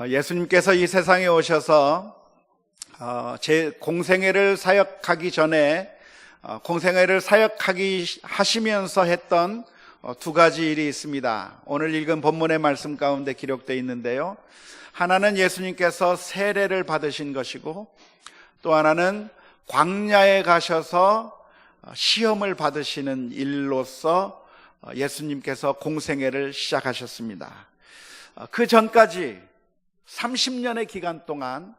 예수님께서 이 세상에 오셔서 제 공생애를 사역하기 전에 공생애를 하시면서 했던 두 가지 일이 있습니다. 오늘 읽은 본문의 말씀 가운데 기록되어 있는데요, 하나는 예수님께서 세례를 받으신 것이고, 또 하나는 광야에 가셔서 시험을 받으시는 일로서 예수님께서 공생애를 시작하셨습니다. 그 전까지 30년의 기간 동안,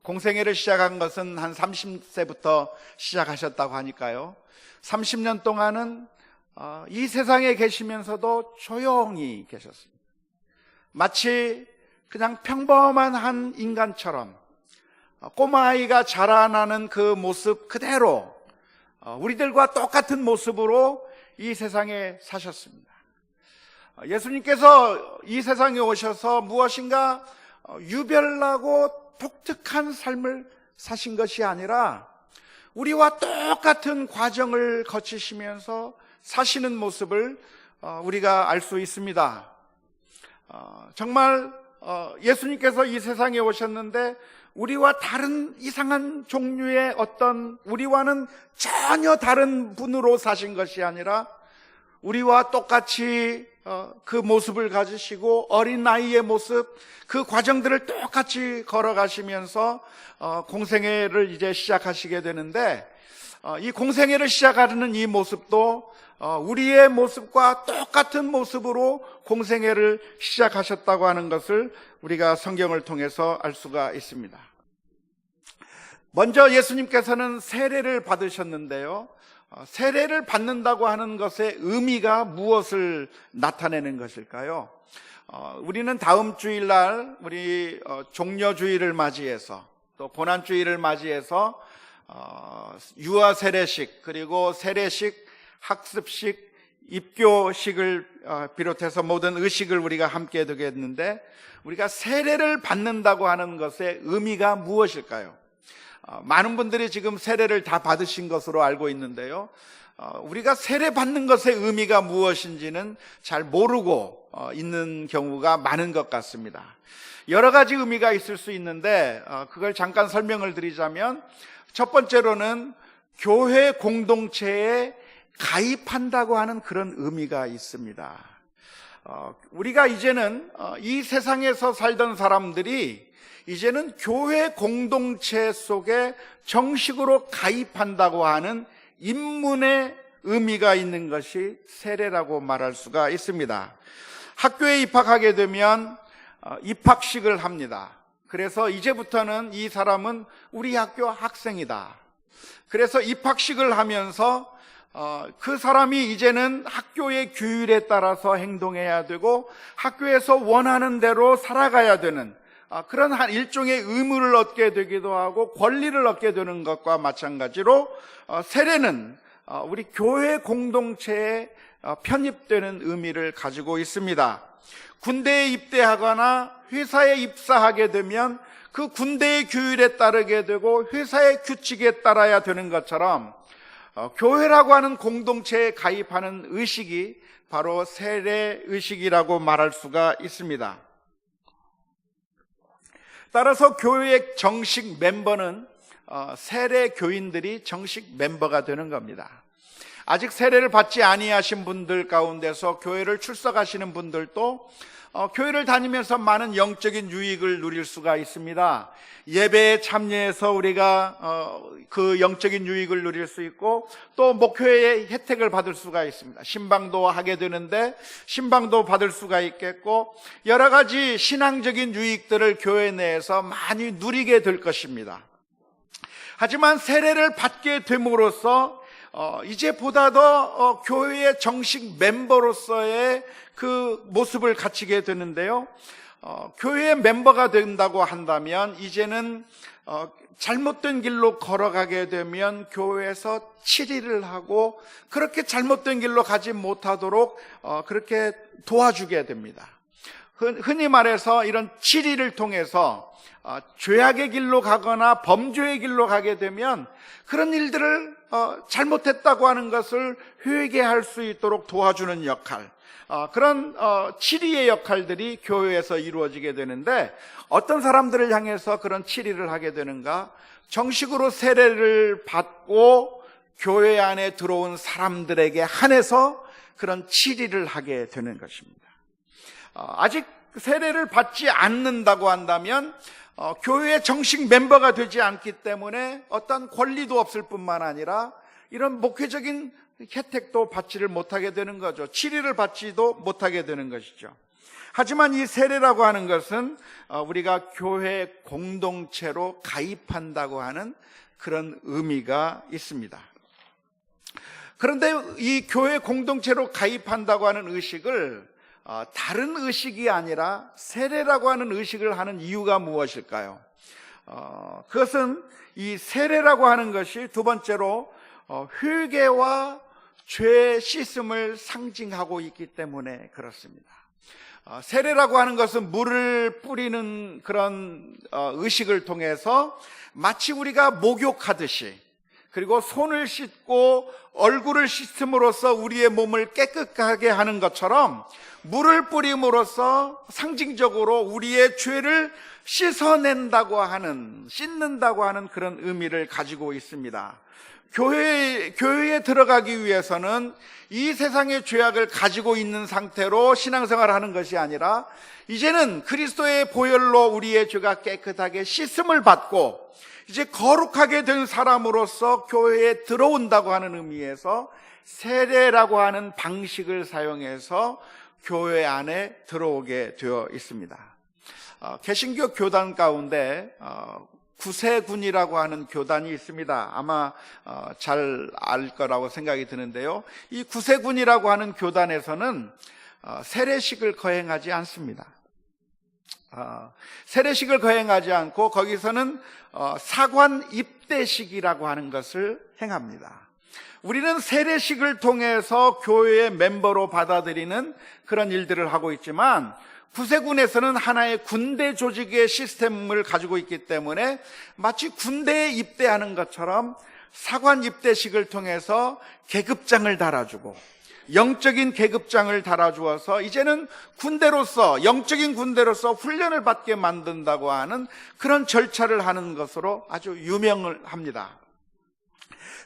공생애를 시작한 것은 한 30세부터 시작하셨다고 하니까요, 30년 동안은 이 세상에 계시면서도 조용히 계셨습니다. 마치 그냥 평범한 한 인간처럼 꼬마아이가 자라나는 그 모습 그대로, 우리들과 똑같은 모습으로 이 세상에 사셨습니다. 예수님께서 이 세상에 오셔서 무엇인가 유별나고 독특한 삶을 사신 것이 아니라 우리와 똑같은 과정을 거치시면서 사시는 모습을 우리가 알 수 있습니다. 정말 예수님께서 이 세상에 오셨는데 우리와 다른 이상한 종류의 우리와는 전혀 다른 분으로 사신 것이 아니라 우리와 똑같이 그 모습을 가지시고 어린 나이의 모습, 그 과정들을 똑같이 걸어가시면서 공생애를 이제 시작하시게 되는데, 이 공생애를 시작하는 이 모습도 우리의 모습과 똑같은 모습으로 공생애를 시작하셨다고 하는 것을 우리가 성경을 통해서 알 수가 있습니다. 먼저 예수님께서는 세례를 받으셨는데요, 세례를 받는다고 하는 것의 의미가 무엇을 나타내는 것일까요? 우리는 다음 주일날 우리 종려주의를 맞이해서, 또 고난주의를 맞이해서 유아 세례식, 그리고 세례식, 학습식, 입교식을 비롯해서 모든 의식을 우리가 함께 되겠는데, 우리가 세례를 받는다고 하는 것의 의미가 무엇일까요? 많은 분들이 지금 세례를 다 받으신 것으로 알고 있는데요, 우리가 세례 받는 것의 의미가 무엇인지는 잘 모르고 있는 경우가 많은 것 같습니다. 여러 가지 의미가 있을 수 있는데 그걸 잠깐 설명을 드리자면, 첫 번째로는 교회 공동체에 가입한다고 하는 그런 의미가 있습니다. 우리가 이제는 이 세상에서 살던 사람들이 이제는 교회 공동체 속에 정식으로 가입한다고 하는 입문의 의미가 있는 것이 세례라고 말할 수가 있습니다. 학교에 입학하게 되면 입학식을 합니다. 그래서 이제부터는 이 사람은 우리 학교 학생이다. 그래서 입학식을 하면서 그 사람이 이제는 학교의 규율에 따라서 행동해야 되고 학교에서 원하는 대로 살아가야 되는 그런 한 일종의 의무를 얻게 되기도 하고 권리를 얻게 되는 것과 마찬가지로 세례는 우리 교회 공동체에 편입되는 의미를 가지고 있습니다. 군대에 입대하거나 회사에 입사하게 되면 그 군대의 규율에 따르게 되고 회사의 규칙에 따라야 되는 것처럼 교회라고 하는 공동체에 가입하는 의식이 바로 세례 의식이라고 말할 수가 있습니다. 따라서 교회의 정식 멤버는 세례 교인들이 정식 멤버가 되는 겁니다. 아직 세례를 받지 아니하신 분들 가운데서 교회를 출석하시는 분들도 교회를 다니면서 많은 영적인 유익을 누릴 수가 있습니다. 예배에 참여해서 우리가 그 영적인 유익을 누릴 수 있고, 또 목회의 혜택을 받을 수가 있습니다. 신방도 하게 되는데 신방도 받을 수가 있겠고, 여러 가지 신앙적인 유익들을 교회 내에서 많이 누리게 될 것입니다. 하지만 세례를 받게 됨으로써 이제 보다 더 교회의 정식 멤버로서의 그 모습을 갖추게 되는데요, 교회의 멤버가 된다고 한다면 이제는 잘못된 길로 걸어가게 되면 교회에서 치리를 하고, 그렇게 잘못된 길로 가지 못하도록 그렇게 도와주게 됩니다. 흔히 말해서 이런 치리를 통해서 죄악의 길로 가거나 범죄의 길로 가게 되면 그런 일들을 잘못했다고 하는 것을 회개할 수 있도록 도와주는 역할, 그런 치리의 역할들이 교회에서 이루어지게 되는데, 어떤 사람들을 향해서 그런 치리를 하게 되는가? 정식으로 세례를 받고 교회 안에 들어온 사람들에게 한해서 그런 치리를 하게 되는 것입니다. 아직 세례를 받지 않는다고 한다면 교회의 정식 멤버가 되지 않기 때문에 어떤 권리도 없을 뿐만 아니라 이런 목회적인 혜택도 받지를 못하게 되는 거죠. 치리를 받지도 못하게 되는 것이죠. 하지만 이 세례라고 하는 것은 우리가 교회 공동체로 가입한다고 하는 그런 의미가 있습니다. 그런데 이 교회 공동체로 가입한다고 하는 의식을 다른 의식이 아니라 세례라고 하는 의식을 하는 이유가 무엇일까요? 그것은 이 세례라고 하는 것이 두 번째로 회개와 죄 씻음을 상징하고 있기 때문에 그렇습니다. 세례라고 하는 것은 물을 뿌리는 그런 의식을 통해서 마치 우리가 목욕하듯이, 그리고 손을 씻고 얼굴을 씻음으로써 우리의 몸을 깨끗하게 하는 것처럼 물을 뿌림으로써 상징적으로 우리의 죄를 씻는다고 하는 그런 의미를 가지고 있습니다. 교회에 들어가기 위해서는 이 세상의 죄악을 가지고 있는 상태로 신앙생활을 하는 것이 아니라 이제는 그리스도의 보혈로 우리의 죄가 깨끗하게 씻음을 받고 이제 거룩하게 된 사람으로서 교회에 들어온다고 하는 의미에서 세례라고 하는 방식을 사용해서 교회 안에 들어오게 되어 있습니다. 개신교 교단 가운데 구세군이라고 하는 교단이 있습니다. 아마 잘 알 거라고 생각이 드는데요. 이 구세군이라고 하는 교단에서는 세례식을 거행하지 않습니다. 세례식을 거행하지 않고 거기서는 사관 입대식이라고 하는 것을 행합니다. 우리는 세례식을 통해서 교회의 멤버로 받아들이는 그런 일들을 하고 있지만 구세군에서는 하나의 군대 조직의 시스템을 가지고 있기 때문에 마치 군대에 입대하는 것처럼 사관 입대식을 통해서 계급장을 달아주고 영적인 계급장을 달아주어서 이제는 군대로서, 영적인 군대로서 훈련을 받게 만든다고 하는 그런 절차를 하는 것으로 아주 유명을 합니다.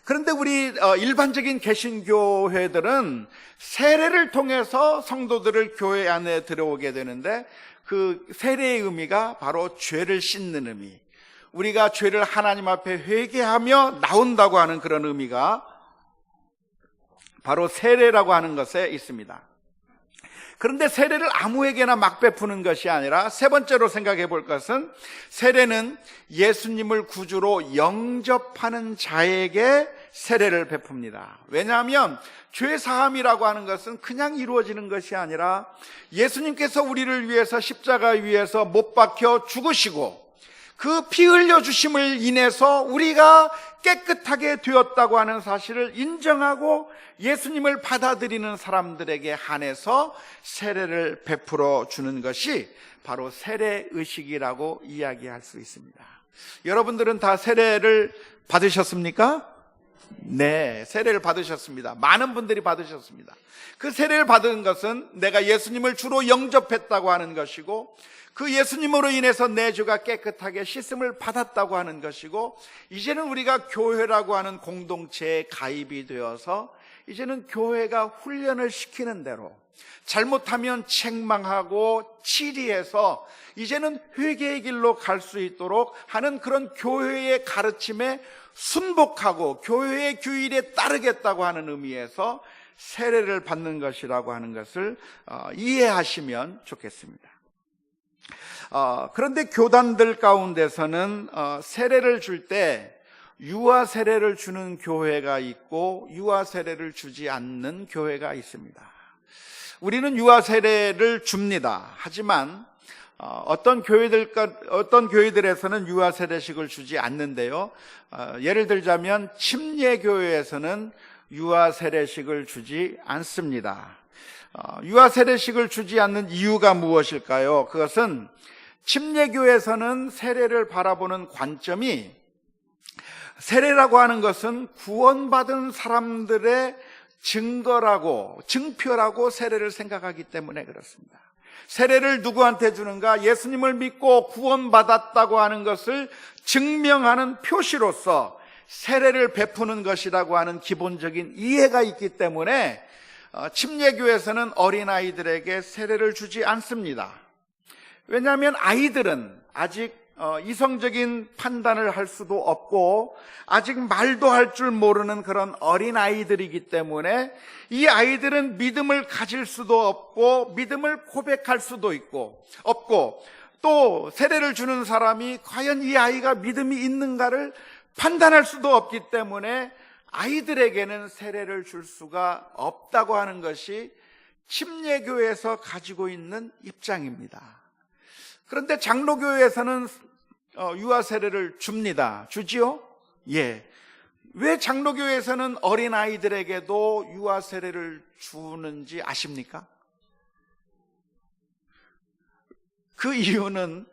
그런데 우리 일반적인 개신교회들은 세례를 통해서 성도들을 교회 안에 들어오게 되는데 그 세례의 의미가 바로 죄를 씻는 의미, 우리가 죄를 하나님 앞에 회개하며 나온다고 하는 그런 의미가 바로 세례라고 하는 것에 있습니다. 그런데 세례를 아무에게나 막 베푸는 것이 아니라 세 번째로 생각해 볼 것은 세례는 예수님을 구주로 영접하는 자에게 세례를 베풉니다. 왜냐하면 죄 사함이라고 하는 것은 그냥 이루어지는 것이 아니라 예수님께서 우리를 위해서 십자가 위에서 못 박혀 죽으시고 그 피 흘려 주심을 인해서 우리가 깨끗하게 되었다고 하는 사실을 인정하고 예수님을 받아들이는 사람들에게 한해서 세례를 베풀어 주는 것이 바로 세례의식이라고 이야기할 수 있습니다. 여러분들은 다 세례를 받으셨습니까? 네, 세례를 받으셨습니다. 많은 분들이 받으셨습니다. 그 세례를 받은 것은 내가 예수님을 주로 영접했다고 하는 것이고 그 예수님으로 인해서 내 죄가 깨끗하게 씻음을 받았다고 하는 것이고 이제는 우리가 교회라고 하는 공동체에 가입이 되어서 이제는 교회가 훈련을 시키는 대로 잘못하면 책망하고 치리해서 이제는 회개의 길로 갈 수 있도록 하는 그런 교회의 가르침에 순복하고 교회의 규율에 따르겠다고 하는 의미에서 세례를 받는 것이라고 하는 것을 이해하시면 좋겠습니다. 그런데 교단들 가운데서는 세례를 줄 때 유아 세례를 주는 교회가 있고 유아 세례를 주지 않는 교회가 있습니다. 우리는 유아 세례를 줍니다. 하지만 어떤 교회들에서는 유아 세례식을 주지 않는데요. 예를 들자면 침례교회에서는 유아 세례식을 주지 않습니다. 유아 세례식을 주지 않는 이유가 무엇일까요? 그것은 침례교에서는 세례를 바라보는 관점이 세례라고 하는 것은 구원받은 사람들의 증거라고, 증표라고 세례를 생각하기 때문에 그렇습니다. 세례를 누구한테 주는가? 예수님을 믿고 구원받았다고 하는 것을 증명하는 표시로서 세례를 베푸는 것이라고 하는 기본적인 이해가 있기 때문에 침례교에서는 어린아이들에게 세례를 주지 않습니다. 왜냐하면 아이들은 아직 이성적인 판단을 할 수도 없고 아직 말도 할 줄 모르는 그런 어린아이들이기 때문에 이 아이들은 믿음을 가질 수도 없고 믿음을 고백할 수도 없고 또 세례를 주는 사람이 과연 이 아이가 믿음이 있는가를 판단할 수도 없기 때문에 아이들에게는 세례를 줄 수가 없다고 하는 것이 침례교에서 가지고 있는 입장입니다. 그런데 장로교에서는 유아 세례를 주지요? 예. 왜 장로교에서는 어린아이들에게도 유아 세례를 주는지 아십니까? 그 이유는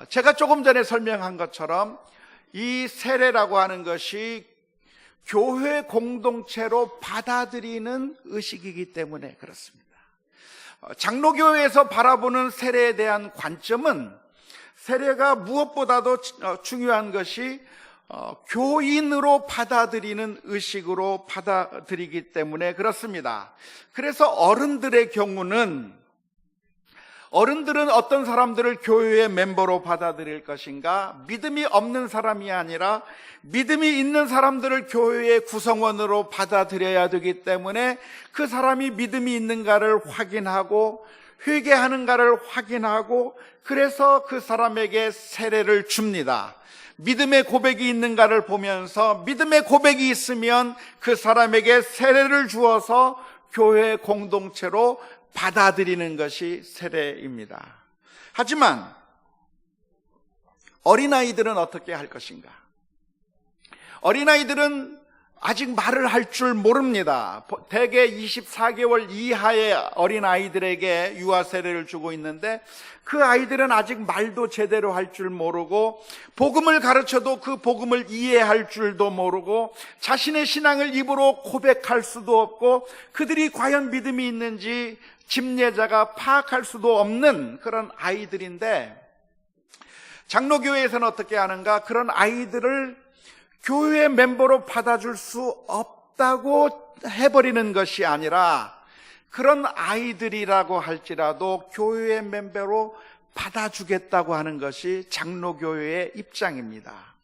제가 조금 전에 설명한 것처럼 이 세례라고 하는 것이 교회 공동체로 받아들이는 의식이기 때문에 그렇습니다. 장로교회에서 바라보는 세례에 대한 관점은 세례가 무엇보다도 중요한 것이 교인으로 받아들이는 의식으로 받아들이기 때문에 그렇습니다. 그래서 어른들은 어떤 사람들을 교회의 멤버로 받아들일 것인가? 믿음이 없는 사람이 아니라 믿음이 있는 사람들을 교회의 구성원으로 받아들여야 되기 때문에 그 사람이 믿음이 있는가를 확인하고 회개하는가를 확인하고 그래서 그 사람에게 세례를 줍니다. 믿음의 고백이 있는가를 보면서 믿음의 고백이 있으면 그 사람에게 세례를 주어서 교회 공동체로 받아들이는 것이 세례입니다. 하지만 어린아이들은 어떻게 할 것인가? 어린아이들은 아직 말을 할 줄 모릅니다. 대개 24개월 이하의 어린아이들에게 유아 세례를 주고 있는데 그 아이들은 아직 말도 제대로 할 줄 모르고 복음을 가르쳐도 그 복음을 이해할 줄도 모르고 자신의 신앙을 입으로 고백할 수도 없고 그들이 과연 믿음이 있는지 침례자가 파악할 수도 없는 그런 아이들인데 장로교회에서는 어떻게 하는가? 그런 아이들을 교회 멤버로 받아줄 수 없다고 해버리는 것이 아니라 그런 아이들이라고 할지라도 교회 멤버로 받아주겠다고 하는 것이 장로교회의 입장입니다.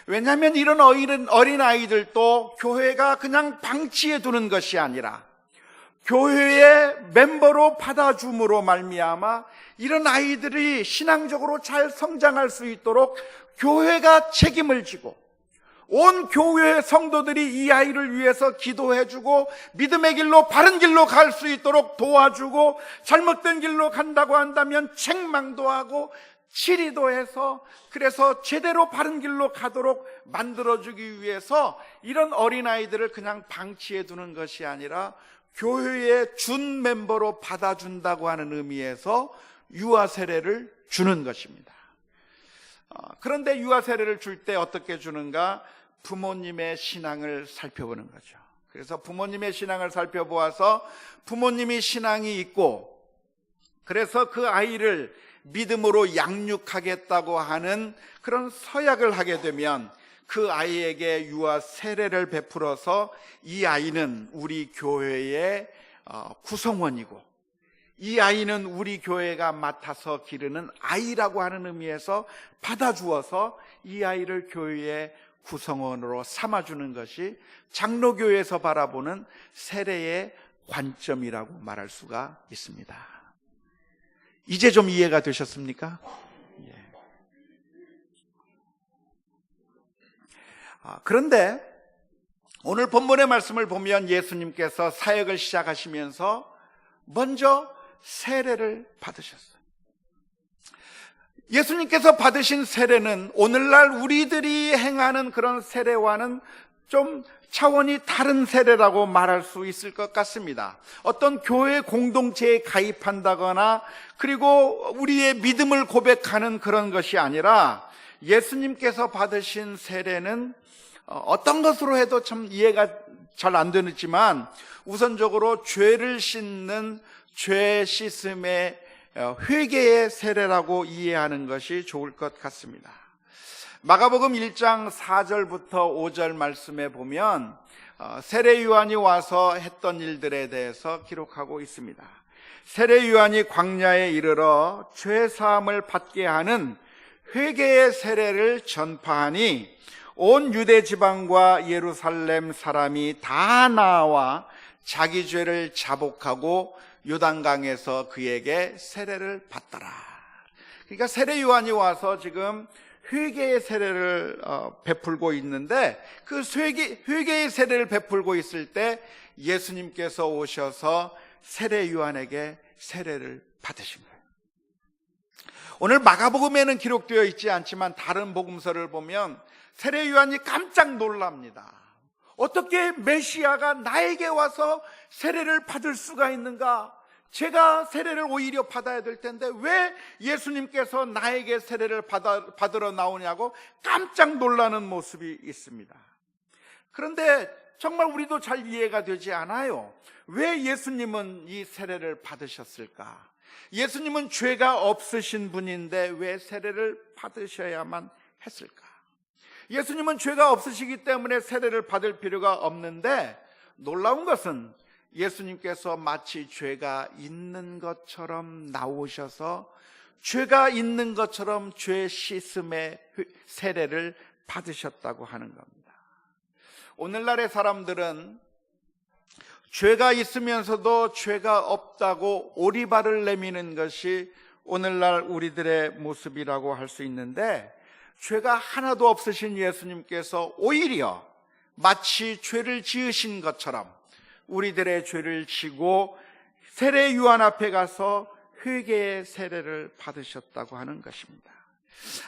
왜냐하면 이런 어린 아이들도 교회가 그냥 방치해 두는 것이 아니라 교회의 멤버로 받아줌으로 말미암아 이런 아이들이 신앙적으로 잘 성장할 수 있도록 교회가 책임을 지고 온 교회 성도들이 이 아이를 위해서 기도해주고 믿음의 길로 바른 길로 갈 수 있도록 도와주고 잘못된 길로 간다고 한다면 책망도 하고 치리도 해서 그래서 제대로 바른 길로 가도록 만들어주기 위해서 이런 어린아이들을 그냥 방치해 두는 것이 아니라 교회의 준 멤버로 받아준다고 하는 의미에서 유아 세례를 주는 것입니다. 그런데 유아 세례를 줄 때 어떻게 주는가? 부모님의 신앙을 살펴보는 거죠. 그래서 부모님의 신앙을 살펴보아서 부모님이 신앙이 있고 그래서 그 아이를 믿음으로 양육하겠다고 하는 그런 서약을 하게 되면 그 아이에게 유아 세례를 베풀어서 이 아이는 우리 교회의 구성원이고 이 아이는 우리 교회가 맡아서 기르는 아이라고 하는 의미에서 받아주어서 이 아이를 교회의 구성원으로 삼아주는 것이 장로교회에서 바라보는 세례의 관점이라고 말할 수가 있습니다. 이제 좀 이해가 되셨습니까? 예. 그런데 오늘 본문의 말씀을 보면 예수님께서 사역을 시작하시면서 먼저 세례를 받으셨어요. 예수님께서 받으신 세례는 오늘날 우리들이 행하는 그런 세례와는 좀 차원이 다른 세례라고 말할 수 있을 것 같습니다. 어떤 교회 공동체에 가입한다거나 그리고 우리의 믿음을 고백하는 그런 것이 아니라 예수님께서 받으신 세례는 어떤 것으로 해도 참 이해가 잘 안 되지만 우선적으로 죄를 씻는 죄 씻음의 회개의 세례라고 이해하는 것이 좋을 것 같습니다. 마가복음 1장 4절부터 5절 말씀에 보면 세례 요한이 와서 했던 일들에 대해서 기록하고 있습니다. 세례 요한이 광야에 이르러 죄 사함을 받게 하는 회개의 세례를 전파하니 온 유대 지방과 예루살렘 사람이 다 나와 자기 죄를 자복하고 요단강에서 그에게 세례를 받더라. 그러니까 세례 요한이 와서 지금 회개의 세례를 베풀고 있는데, 그 회개의 세례를 베풀고 있을 때 예수님께서 오셔서 세례 요한에게 세례를 받으신 거예요. 오늘 마가복음에는 기록되어 있지 않지만 다른 복음서를 보면 세례 요한이 깜짝 놀랍니다. 어떻게 메시아가 나에게 와서 세례를 받을 수가 있는가? 제가 세례를 오히려 받아야 될 텐데 왜 예수님께서 나에게 세례를 받으러 나오냐고 깜짝 놀라는 모습이 있습니다. 그런데 정말 우리도 잘 이해가 되지 않아요. 왜 예수님은 이 세례를 받으셨을까? 예수님은 죄가 없으신 분인데 왜 세례를 받으셔야만 했을까? 예수님은 죄가 없으시기 때문에 세례를 받을 필요가 없는데, 놀라운 것은 예수님께서 마치 죄가 있는 것처럼 나오셔서 죄가 있는 것처럼 죄 씻음의 세례를 받으셨다고 하는 겁니다. 오늘날의 사람들은 죄가 있으면서도 죄가 없다고 오리발을 내미는 것이 오늘날 우리들의 모습이라고 할 수 있는데, 죄가 하나도 없으신 예수님께서 오히려 마치 죄를 지으신 것처럼 우리들의 죄를 지고 세례 요한 앞에 가서 회개의 세례를 받으셨다고 하는 것입니다.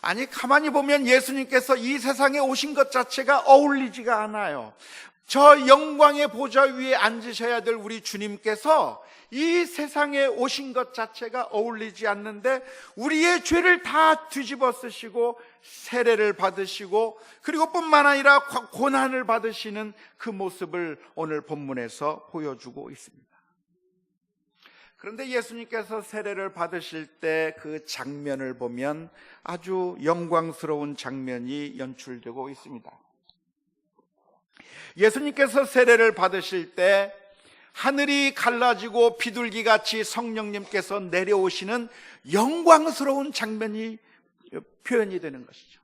아니, 가만히 보면 예수님께서 이 세상에 오신 것 자체가 어울리지가 않아요. 저 영광의 보좌 위에 앉으셔야 될 우리 주님께서 이 세상에 오신 것 자체가 어울리지 않는데 우리의 죄를 다 뒤집어 쓰시고 세례를 받으시고, 그리고 뿐만 아니라 고난을 받으시는 그 모습을 오늘 본문에서 보여주고 있습니다. 그런데 예수님께서 세례를 받으실 때 그 장면을 보면 아주 영광스러운 장면이 연출되고 있습니다. 예수님께서 세례를 받으실 때 하늘이 갈라지고 비둘기같이 성령님께서 내려오시는 영광스러운 장면이 표현이 되는 것이죠.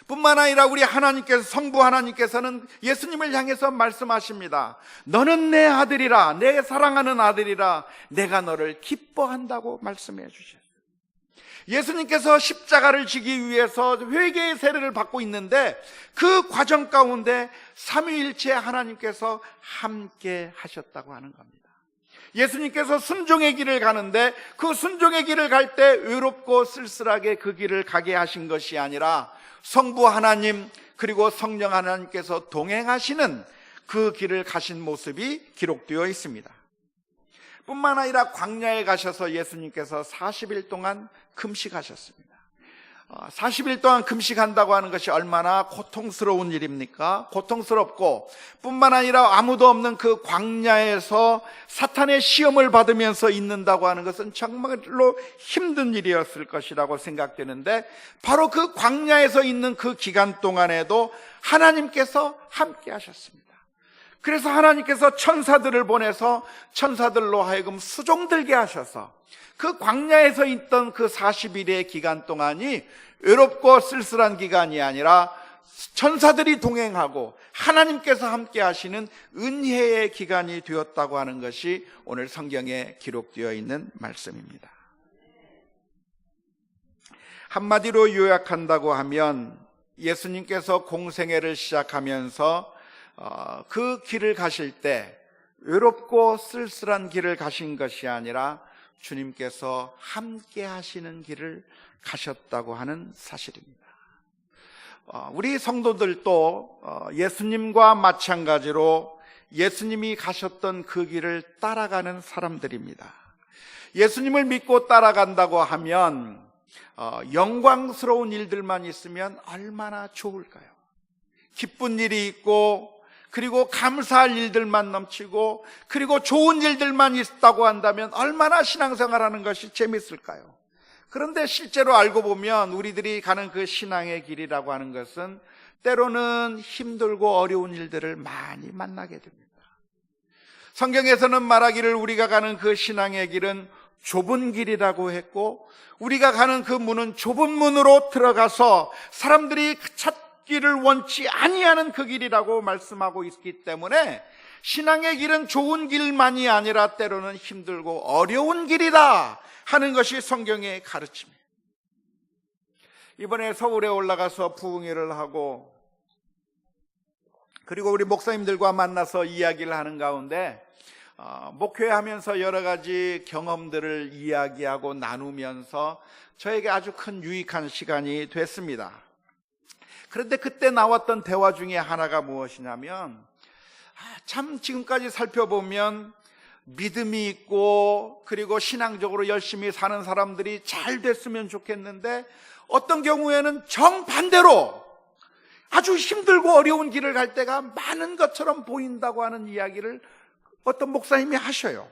뿐만 아니라 우리 하나님께서, 성부 하나님께서는 예수님을 향해서 말씀하십니다. 너는 내 아들이라, 내 사랑하는 아들이라, 내가 너를 기뻐한다고 말씀해 주셨어요. 예수님께서 십자가를 지기 위해서 회개의 세례를 받고 있는데 그 과정 가운데 삼위일체 하나님께서 함께 하셨다고 하는 겁니다. 예수님께서 순종의 길을 가는데 그 순종의 길을 갈 때 외롭고 쓸쓸하게 그 길을 가게 하신 것이 아니라 성부 하나님 그리고 성령 하나님께서 동행하시는 그 길을 가신 모습이 기록되어 있습니다. 뿐만 아니라 광야에 가셔서 예수님께서 40일 동안 금식하셨습니다. 40일 동안 금식한다고 하는 것이 얼마나 고통스러운 일입니까? 고통스럽고, 뿐만 아니라 아무도 없는 그 광야에서 사탄의 시험을 받으면서 있는다고 하는 것은 정말로 힘든 일이었을 것이라고 생각되는데, 바로 그 광야에서 있는 그 기간 동안에도 하나님께서 함께 하셨습니다. 그래서 하나님께서 천사들을 보내서 천사들로 하여금 수종들게 하셔서 그 광야에서 있던 그 40일의 기간 동안이 외롭고 쓸쓸한 기간이 아니라 천사들이 동행하고 하나님께서 함께 하시는 은혜의 기간이 되었다고 하는 것이 오늘 성경에 기록되어 있는 말씀입니다. 한마디로 요약한다고 하면 예수님께서 공생애를 시작하면서 그 길을 가실 때 외롭고 쓸쓸한 길을 가신 것이 아니라 주님께서 함께 하시는 길을 가셨다고 하는 사실입니다. 우리 성도들도 예수님과 마찬가지로 예수님이 가셨던 그 길을 따라가는 사람들입니다. 예수님을 믿고 따라간다고 하면 영광스러운 일들만 있으면 얼마나 좋을까요? 기쁜 일이 있고 그리고 감사할 일들만 넘치고 그리고 좋은 일들만 있다고 한다면 얼마나 신앙생활하는 것이 재밌을까요? 그런데 실제로 알고 보면 우리들이 가는 그 신앙의 길이라고 하는 것은 때로는 힘들고 어려운 일들을 많이 만나게 됩니다. 성경에서는 말하기를 우리가 가는 그 신앙의 길은 좁은 길이라고 했고, 우리가 가는 그 문은 좁은 문으로 들어가서 사람들이 찾기를 원치 아니하는 그 길이라고 말씀하고 있기 때문에 신앙의 길은 좋은 길만이 아니라 때로는 힘들고 어려운 길이다 하는 것이 성경의 가르침이에요. 이번에 서울에 올라가서 부흥회를 하고 그리고 우리 목사님들과 만나서 이야기를 하는 가운데 목회하면서 여러 가지 경험들을 이야기하고 나누면서 저에게 아주 큰 유익한 시간이 됐습니다. 그런데 그때 나왔던 대화 중에 하나가 무엇이냐면, 참 지금까지 살펴보면 믿음이 있고 그리고 신앙적으로 열심히 사는 사람들이 잘 됐으면 좋겠는데 어떤 경우에는 정반대로 아주 힘들고 어려운 길을 갈 때가 많은 것처럼 보인다고 하는 이야기를 어떤 목사님이 하셔요.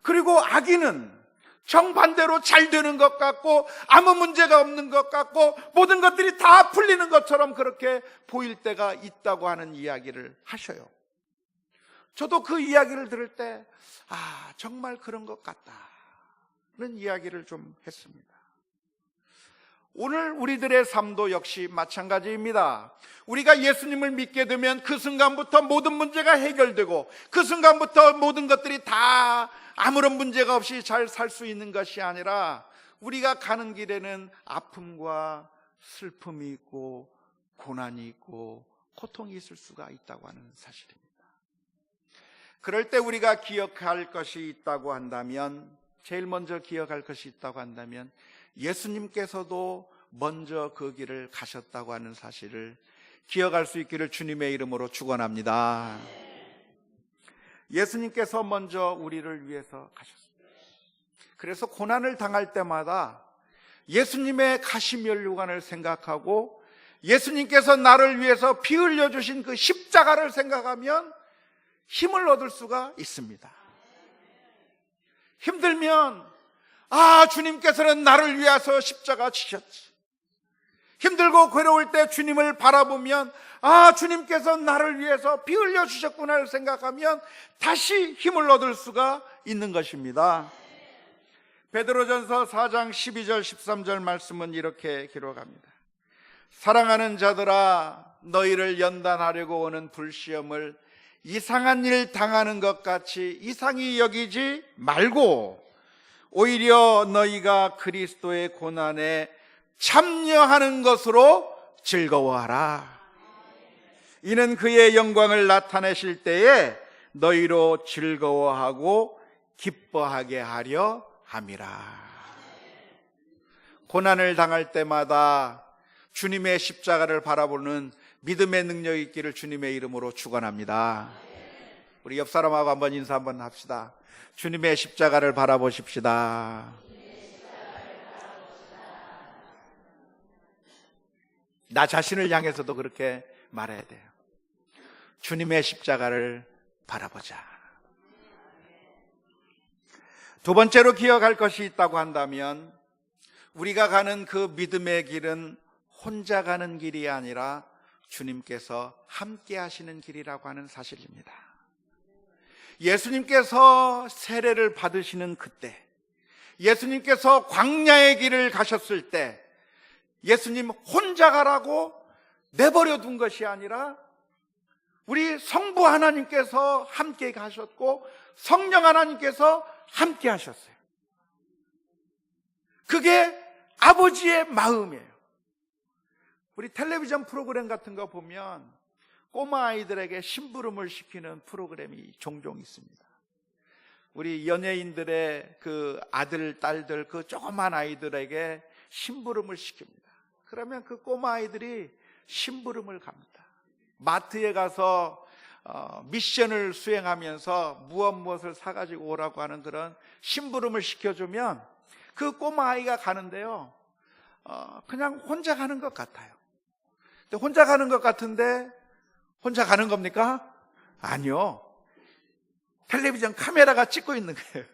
그리고 아기는 정반대로 잘 되는 것 같고 아무 문제가 없는 것 같고 모든 것들이 다 풀리는 것처럼 그렇게 보일 때가 있다고 하는 이야기를 하셔요. 저도 그 이야기를 들을 때 정말 그런 것 같다는 이야기를 좀 했습니다. 오늘 우리들의 삶도 역시 마찬가지입니다. 우리가 예수님을 믿게 되면 그 순간부터 모든 문제가 해결되고 그 순간부터 모든 것들이 다 아무런 문제가 없이 잘 살 수 있는 것이 아니라 우리가 가는 길에는 아픔과 슬픔이 있고 고난이 있고 고통이 있을 수가 있다고 하는 사실입니다. 그럴 때 우리가 기억할 것이 있다고 한다면, 제일 먼저 기억할 것이 있다고 한다면 예수님께서도 먼저 그 길을 가셨다고 하는 사실을 기억할 수 있기를 주님의 이름으로 축원합니다. 예수님께서 먼저 우리를 위해서 가셨습니다. 그래서 고난을 당할 때마다 예수님의 가시면류관을 생각하고 예수님께서 나를 위해서 피 흘려주신 그 십자가를 생각하면 힘을 얻을 수가 있습니다. 힘들면 주님께서는 나를 위해서 십자가 지셨지. 힘들고 괴로울 때 주님을 바라보면 주님께서 나를 위해서 피 흘려주셨구나를 생각하면 다시 힘을 얻을 수가 있는 것입니다. 베드로전서 4장 12절 13절 말씀은 이렇게 기록합니다. 사랑하는 자들아, 너희를 연단하려고 오는 불시험을 이상한 일 당하는 것 같이 이상히 여기지 말고 오히려 너희가 그리스도의 고난에 참여하는 것으로 즐거워하라. 이는 그의 영광을 나타내실 때에 너희로 즐거워하고 기뻐하게 하려 함이라. 고난을 당할 때마다 주님의 십자가를 바라보는 믿음의 능력이 있기를 주님의 이름으로 축원합니다. 우리 옆 사람하고 한번 인사 한번 합시다. 주님의 십자가를 바라보십시다. 나 자신을 향해서도 그렇게 말해야 돼요. 주님의 십자가를 바라보자. 두 번째로 기억할 것이 있다고 한다면 우리가 가는 그 믿음의 길은 혼자 가는 길이 아니라 주님께서 함께 하시는 길이라고 하는 사실입니다. 예수님께서 세례를 받으시는 그때, 예수님께서 광야의 길을 가셨을 때 예수님 혼자 가라고 내버려 둔 것이 아니라 우리 성부 하나님께서 함께 가셨고 성령 하나님께서 함께 하셨어요. 그게 아버지의 마음이에요. 우리 텔레비전 프로그램 같은 거 보면 꼬마 아이들에게 심부름을 시키는 프로그램이 종종 있습니다. 우리 연예인들의 그 아들, 딸들, 그 조그만 아이들에게 심부름을 시킵니다. 그러면 그 꼬마 아이들이 심부름을 갑니다. 마트에 가서 미션을 수행하면서 무엇을 사가지고 오라고 하는 그런 심부름을 시켜주면 그 꼬마 아이가 가는데요, 그냥 혼자 가는 것 같아요. 근데 혼자 가는 것 같은데 혼자 가는 겁니까? 아니요. 텔레비전 카메라가 찍고 있는 거예요.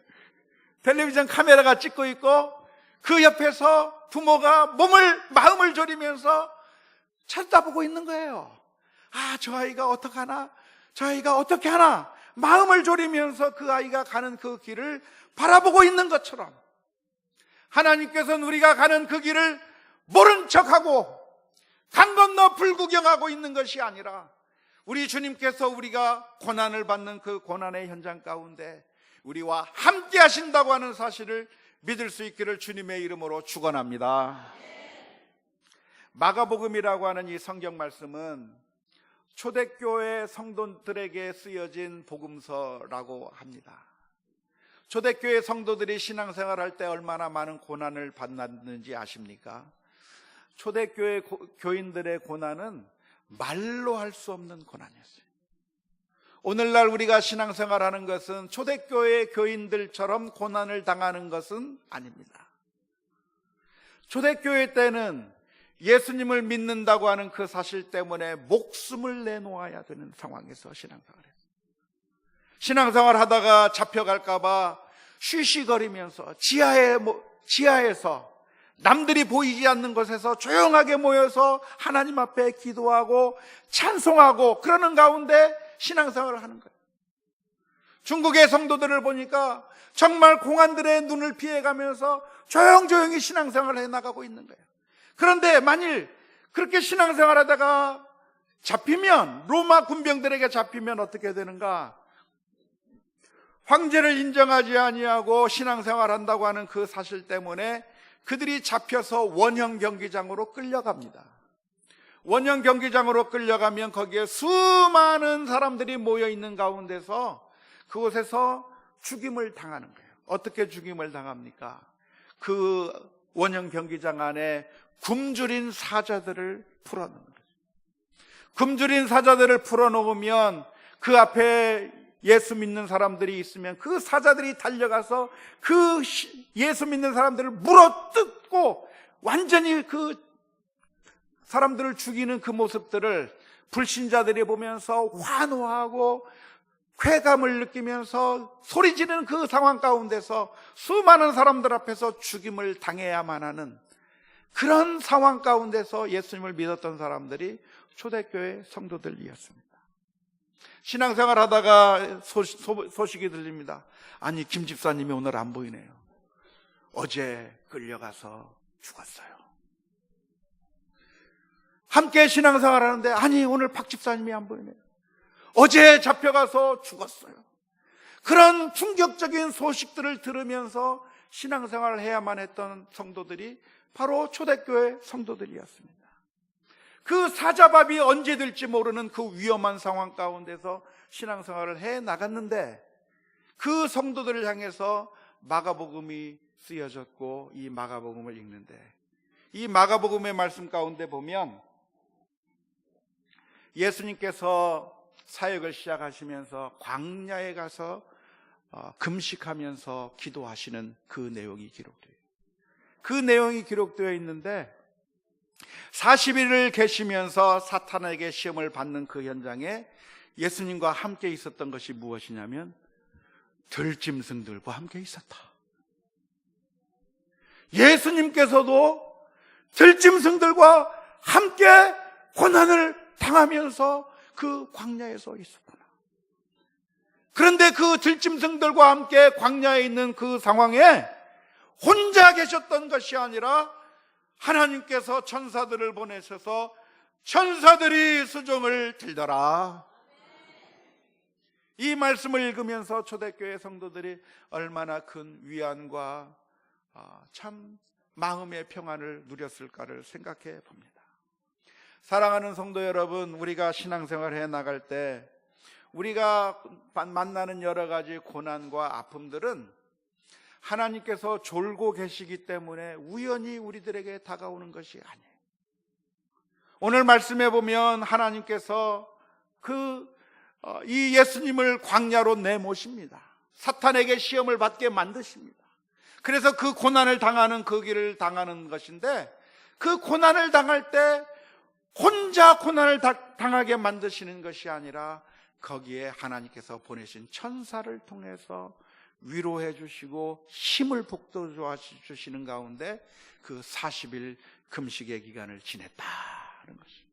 텔레비전 카메라가 찍고 있고 그 옆에서 부모가 마음을 졸이면서 쳐다보고 있는 거예요. 아, 저 아이가 어떡하나? 저 아이가 어떻게 하나? 마음을 졸이면서 그 아이가 가는 그 길을 바라보고 있는 것처럼 하나님께서는 우리가 가는 그 길을 모른 척하고 강 건너 불구경하고 있는 것이 아니라 우리 주님께서 우리가 고난을 받는 그 고난의 현장 가운데 우리와 함께 하신다고 하는 사실을 믿을 수 있기를 주님의 이름으로 축원합니다. 마가복음이라고 하는 이 성경 말씀은 초대교회 성도들에게 쓰여진 복음서라고 합니다. 초대교회 성도들이 신앙생활할 때 얼마나 많은 고난을 받았는지 아십니까? 초대교회 교인들의 고난은 말로 할 수 없는 고난이었어요. 오늘날 우리가 신앙생활하는 것은 초대교회 교인들처럼 고난을 당하는 것은 아닙니다. 초대교회 때는 예수님을 믿는다고 하는 그 사실 때문에 목숨을 내놓아야 되는 상황에서 신앙생활을 했어요. 신앙생활 하다가 잡혀갈까봐 쉬쉬거리면서 지하에서 남들이 보이지 않는 곳에서 조용하게 모여서 하나님 앞에 기도하고 찬송하고 그러는 가운데 신앙생활을 하는 거예요. 중국의 성도들을 보니까 정말 공안들의 눈을 피해가면서 조용조용히 신앙생활을 해나가고 있는 거예요. 그런데 만일 그렇게 신앙생활하다가 잡히면, 로마 군병들에게 잡히면 어떻게 되는가? 황제를 인정하지 아니하고 신앙생활한다고 하는 그 사실 때문에 그들이 잡혀서 원형 경기장으로 끌려갑니다. 원형 경기장으로 끌려가면 거기에 수많은 사람들이 모여있는 가운데서 그곳에서 죽임을 당하는 거예요. 어떻게 죽임을 당합니까? 그 원형 경기장 안에 굶주린 사자들을 풀어놓는 거죠. 굶주린 사자들을 풀어놓으면 그 앞에 예수 믿는 사람들이 있으면 그 사자들이 달려가서 그 예수 믿는 사람들을 물어뜯고 완전히 그 사람들을 죽이는 그 모습들을 불신자들이 보면서 환호하고 쾌감을 느끼면서 소리 지르는 그 상황 가운데서 수많은 사람들 앞에서 죽임을 당해야만 하는 그런 상황 가운데서 예수님을 믿었던 사람들이 초대교회 성도들이었습니다. 신앙생활 하다가 소식이 들립니다. 아니, 김 집사님이 오늘 안 보이네요. 어제 끌려가서 죽었어요. 함께 신앙생활 하는데 아니, 오늘 박 집사님이 안 보이네요. 어제 잡혀가서 죽었어요. 그런 충격적인 소식들을 들으면서 신앙생활을 해야만 했던 성도들이 바로 초대교회 성도들이었습니다. 그 사자밥이 언제 될지 모르는 그 위험한 상황 가운데서 신앙생활을 해 나갔는데 그 성도들을 향해서 마가복음이 쓰여졌고 이 마가복음을 읽는데 이 마가복음의 말씀 가운데 보면 예수님께서 사역을 시작하시면서 광야에 가서 금식하면서 기도하시는 그 내용이 기록돼요. 그 내용이 기록되어 있는데 40일을 계시면서 사탄에게 시험을 받는 그 현장에 예수님과 함께 있었던 것이 무엇이냐면 들짐승들과 함께 있었다. 예수님께서도 들짐승들과 함께 고난을 당하면서 그 광야에서 있었구나. 그런데 그 들짐승들과 함께 광야에 있는 그 상황에 혼자 계셨던 것이 아니라 하나님께서 천사들을 보내셔서 천사들이 수종을 들더라. 이 말씀을 읽으면서 초대교회 성도들이 얼마나 큰 위안과 참 마음의 평안을 누렸을까를 생각해 봅니다. 사랑하는 성도 여러분, 우리가 신앙생활을 해 나갈 때 우리가 만나는 여러 가지 고난과 아픔들은 하나님께서 졸고 계시기 때문에 우연히 우리들에게 다가오는 것이 아니에요. 오늘 말씀해 보면 하나님께서 이 예수님을 광야로 내모십니다. 사탄에게 시험을 받게 만드십니다. 그래서 그 고난을 당하는 그 길을 당하는 것인데 그 고난을 당할 때 혼자 고난을 당하게 만드시는 것이 아니라 거기에 하나님께서 보내신 천사를 통해서 위로해 주시고 힘을 북돋워 주시는 가운데 그 40일 금식의 기간을 지냈다는 것입니다.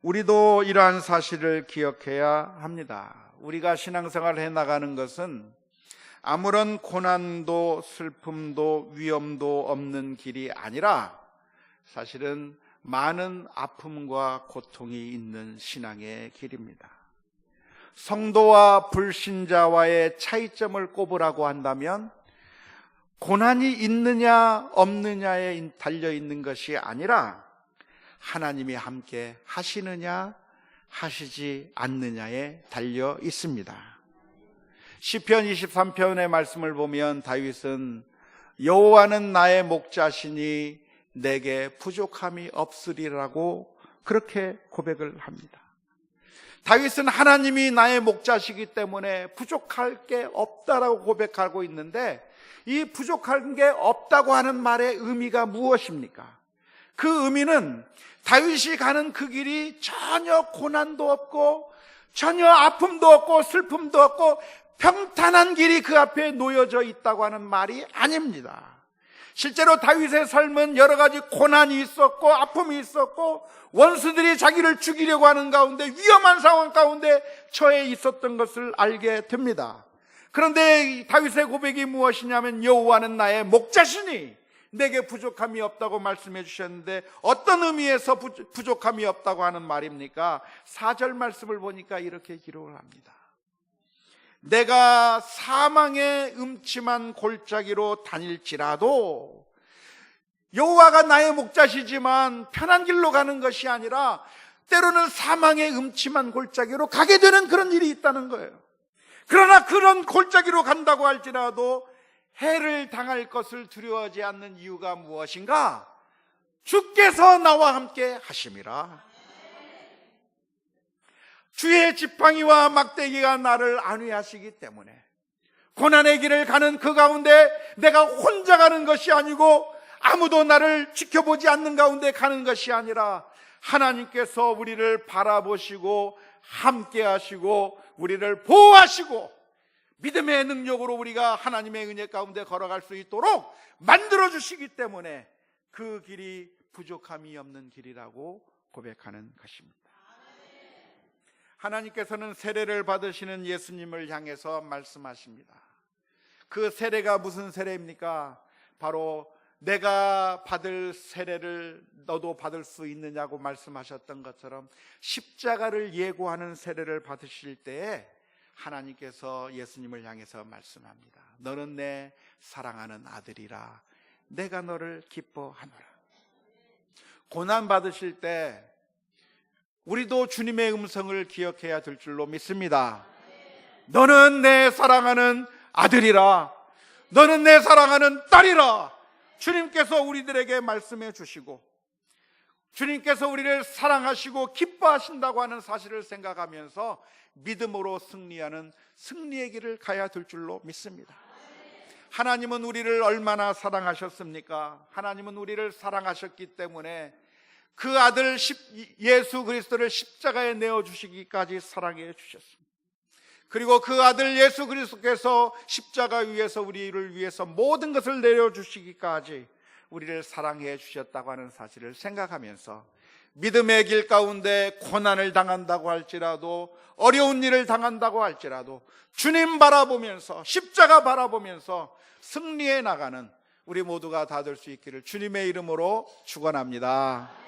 우리도 이러한 사실을 기억해야 합니다. 우리가 신앙생활을 해나가는 것은 아무런 고난도 슬픔도 위험도 없는 길이 아니라 사실은 많은 아픔과 고통이 있는 신앙의 길입니다. 성도와 불신자와의 차이점을 꼽으라고 한다면 고난이 있느냐 없느냐에 달려있는 것이 아니라 하나님이 함께 하시느냐 하시지 않느냐에 달려 있습니다. 시편 23편의 말씀을 보면 다윗은 여호와는 나의 목자시니 내게 부족함이 없으리라고 그렇게 고백을 합니다. 다윗은 하나님이 나의 목자시기 때문에 부족할 게 없다라고 고백하고 있는데 이 부족한 게 없다고 하는 말의 의미가 무엇입니까? 그 의미는 다윗이 가는 그 길이 전혀 고난도 없고 전혀 아픔도 없고 슬픔도 없고 평탄한 길이 그 앞에 놓여져 있다고 하는 말이 아닙니다. 실제로 다윗의 삶은 여러 가지 고난이 있었고 아픔이 있었고 원수들이 자기를 죽이려고 하는 가운데 위험한 상황 가운데 처해 있었던 것을 알게 됩니다. 그런데 다윗의 고백이 무엇이냐면 여호와는 나의 목자시니 내게 부족함이 없다고 말씀해 주셨는데 어떤 의미에서 부족함이 없다고 하는 말입니까? 4절 말씀을 보니까 이렇게 기록을 합니다. 내가 사망의 음침한 골짜기로 다닐지라도 여호와가 나의 목자시지만 편한 길로 가는 것이 아니라 때로는 사망의 음침한 골짜기로 가게 되는 그런 일이 있다는 거예요. 그러나 그런 골짜기로 간다고 할지라도 해를 당할 것을 두려워하지 않는 이유가 무엇인가? 주께서 나와 함께 하심이라. 주의 지팡이와 막대기가 나를 안위하시기 때문에 고난의 길을 가는 그 가운데 내가 혼자 가는 것이 아니고 아무도 나를 지켜보지 않는 가운데 가는 것이 아니라 하나님께서 우리를 바라보시고 함께 하시고 우리를 보호하시고 믿음의 능력으로 우리가 하나님의 은혜 가운데 걸어갈 수 있도록 만들어주시기 때문에 그 길이 부족함이 없는 길이라고 고백하는 것입니다. 하나님께서는 세례를 받으시는 예수님을 향해서 말씀하십니다. 그 세례가 무슨 세례입니까? 바로 내가 받을 세례를 너도 받을 수 있느냐고 말씀하셨던 것처럼 십자가를 예고하는 세례를 받으실 때에 하나님께서 예수님을 향해서 말씀합니다. 너는 내 사랑하는 아들이라 내가 너를 기뻐하노라. 고난 받으실 때 우리도 주님의 음성을 기억해야 될 줄로 믿습니다. 너는 내 사랑하는 아들이라 너는 내 사랑하는 딸이라 주님께서 우리들에게 말씀해 주시고 주님께서 우리를 사랑하시고 기뻐하신다고 하는 사실을 생각하면서 믿음으로 승리하는 승리의 길을 가야 될 줄로 믿습니다. 하나님은 우리를 얼마나 사랑하셨습니까? 하나님은 우리를 사랑하셨기 때문에 그 아들 예수 그리스도를 십자가에 내어주시기까지 사랑해 주셨습니다. 그리고 그 아들 예수 그리스도께서 십자가 위에서 우리를 위해서 모든 것을 내려주시기까지 우리를 사랑해 주셨다고 하는 사실을 생각하면서 믿음의 길 가운데 고난을 당한다고 할지라도 어려운 일을 당한다고 할지라도 주님 바라보면서 십자가 바라보면서 승리해 나가는 우리 모두가 다 될 수 있기를 주님의 이름으로 축원합니다.